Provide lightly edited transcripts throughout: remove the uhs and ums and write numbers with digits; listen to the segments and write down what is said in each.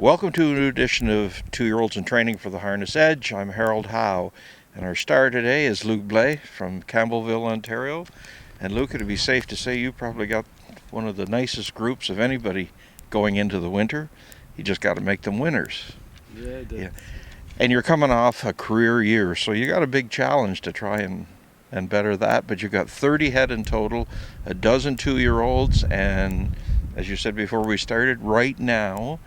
Welcome to a new edition of 2-Year-Olds in Training for the Harness Edge. I'm Harold Howe, and our star today is Luc Blais from Campbellville, Ontario. And Luc, it'd be safe to say you probably got one of the nicest groups of anybody going into the winter. You just got to make them winners. Yeah. And you're coming off a career year, so you got a big challenge to try and better that. But you've got 30 head in total, a dozen 2-year-olds, and as you said before we started, right now,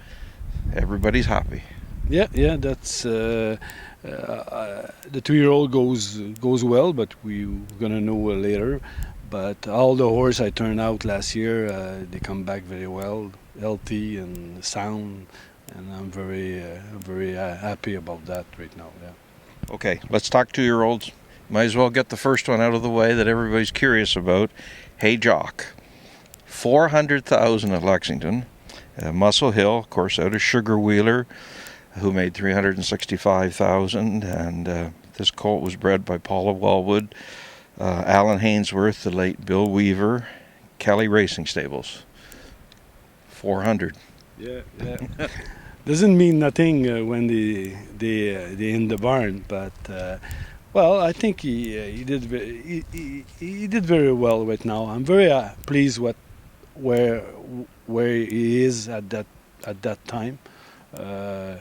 everybody's happy. Yeah. That's the 2-year-old goes well, but we're gonna know later. But all the horse I turned out last year, they come back very well, healthy and sound, and I'm very happy about that right now. Yeah. Okay, let's talk 2-year-olds. Might as well get the first one out of the way that everybody's curious about. Hey Jock, 400,000 at Lexington. Muscle Hill, of course, out of Sugar Wheeler, who made 365,000, and this colt was bred by Paula Wellwood, Alan Hainsworth, the late Bill Weaver, Kelly Racing Stables. 400. Yeah. Doesn't mean nothing when they in the barn, but well, I think he did he did very well right now. I'm very pleased with where he is at that time. Uh,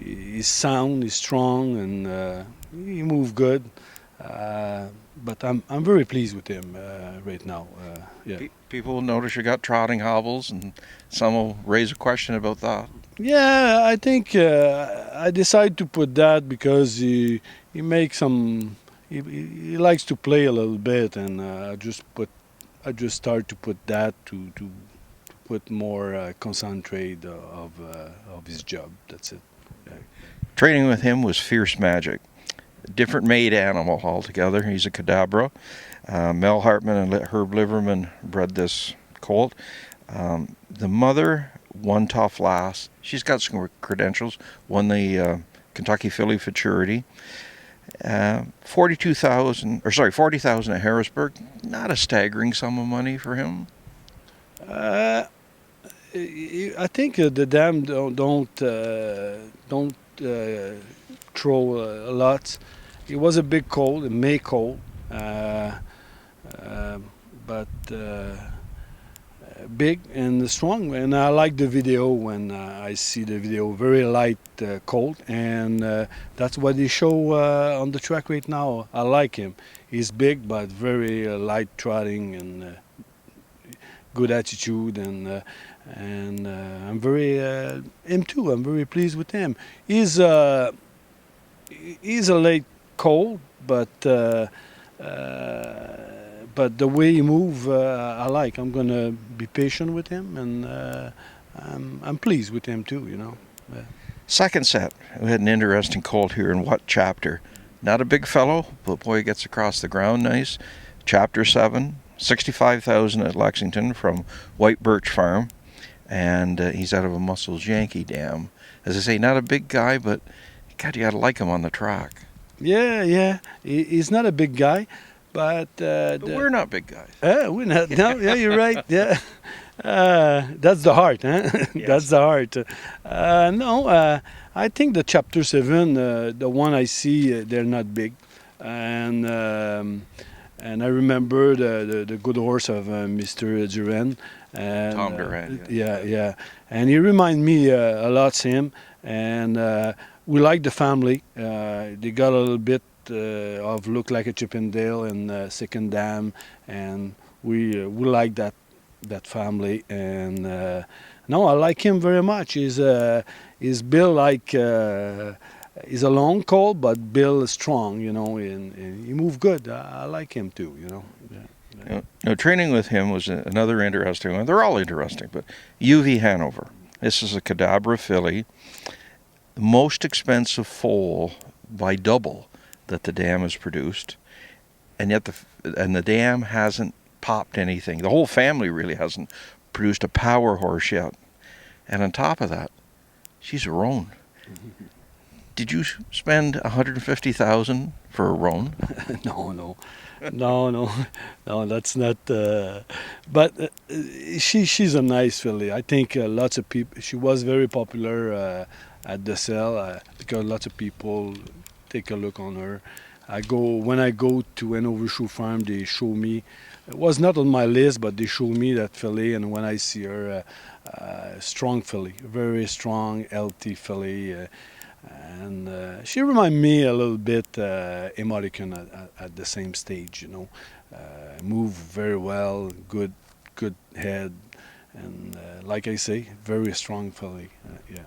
he's sound, he's strong, and he move good. But I'm very pleased with him right now. Yeah. People will notice you got trotting hobbles, and some will raise a question about that. Yeah, I think I decided to put that because he makes some. He likes to play a little bit, and I just started to put that to put more concentrate of his job. That's it. Yeah. Training with him was fierce magic. Different made animal altogether. He's a Cadabra. Mel Hartman and Herb Liverman bred this colt. The mother won Tough Lass. She's got some credentials. Won the Kentucky Filly Futurity. 40,000 at Harrisburg. Not a staggering sum of money for him. I think the dam don't throw a lot. It was a big cold, a May cold, but big and strong. And I like the video when I see the video. Very light cold, and that's what they show on the track right now. I like him. He's big, but very light trotting and good attitude, and I'm very him too. I'm very pleased with him. He's a late colt, but the way he move, I like. I'm gonna be patient with him, and I'm pleased with him too. Yeah. Second set, we had an interesting colt here in What Chapter. Not a big fellow, but boy, he gets across the ground nice. Chapter 7, 65,000 at Lexington from White Birch Farm, and he's out of a Muscles Yankee dam. As I say, not a big guy, but God, you gotta like him on the track. Yeah. He's not a big guy, but we're not big guys. We're not. No, yeah, you're right. Yeah, that's the heart, huh? Yes. That's the heart. No, I think the chapter 7, the one I see, they're not big, and I remember the good horse of Mr. Duran. And, Tom Duran. Yeah, and he remind me a lot of him, and we like the family. They got a little bit of look like a Chippendale and Second Dam, and we like that family. And no, I like him very much. He's built like he's a long colt, but Bill is strong, and he move good. I like him too, Yeah. Now, training with him was another interesting one. They're all interesting, but UV Hanover. This is a Cadabra filly. Most expensive foal by double that the dam has produced, and yet the dam hasn't popped anything. The whole family really hasn't produced a power horse yet. And on top of that, she's her own. Did you spend 150,000 for a roan? No, no, that's not. But she's a nice filly. I think lots of people. She was very popular at the sale because lots of people take a look on her. When I go to Hanover Shoe Farm. They show me. It was not on my list, but they show me that filly, and when I see her, strong filly, very strong, healthy filly. And she reminded me a little bit Emoticon at the same stage, you know. Move very well, good head, and like I say, very strong filly. Yeah.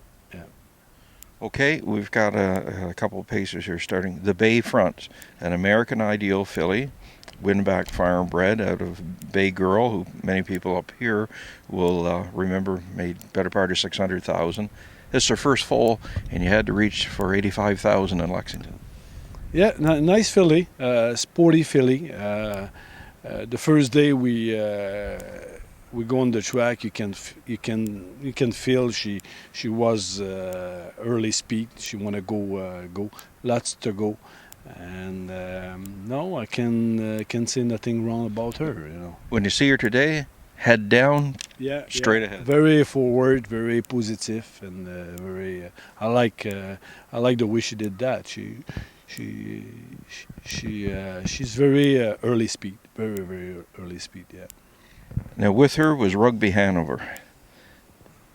Okay, we've got a couple of pacers here starting. The Bay Front, an American Ideal filly, Winback Farm bred out of Bay Girl, who many people up here will remember made better part of 600,000. This is her first foal, and you had to reach for 85,000 in Lexington. Yeah, nice filly, sporty filly. The first day we go on the track, you can feel she was early speed. She want to go, lots to go, and no, I can say nothing wrong about her. You know. When you see her today, head down, Yeah, straight ahead. Very forward, very positive, and very. I like the way she did that. She's very early speed, very early speed. Yeah. Now with her was Rugby Hanover.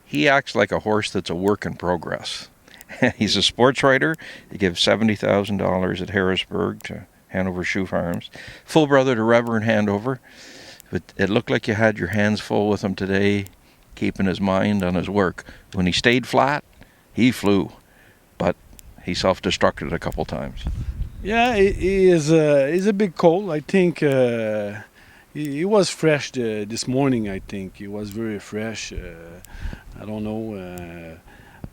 He acts like a horse that's a work in progress. He's a sports writer. He gives $70,000 at Harrisburg to Hanover Shoe Farms. Full brother to Reverend Hanover. But it looked like you had your hands full with him today, keeping his mind on his work. When he stayed flat, he flew. But he self-destructed a couple times. Yeah, he's a big colt. I think he was fresh this morning. I think he was very fresh. I don't know,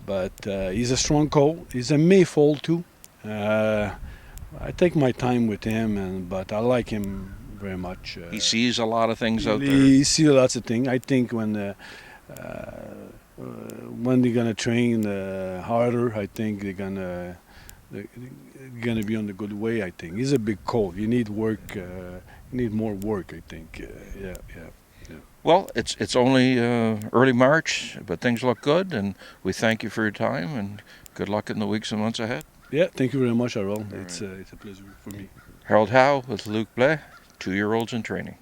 but he's a strong colt. He's a May foal too. I take my time with him, but I like him very much. He sees a lot of things out there. He sees lots of things. I think when they're gonna train harder, I think they're gonna be on the good way. I think he's a big colt. You need work. You need more work. I think. Yeah. Well, it's only early March, but things look good, and we thank you for your time, and good luck in the weeks and months ahead. Yeah, thank you very much, Harold. It's a pleasure for me. Harold Howe with Luc Blais, 2-year-olds in training.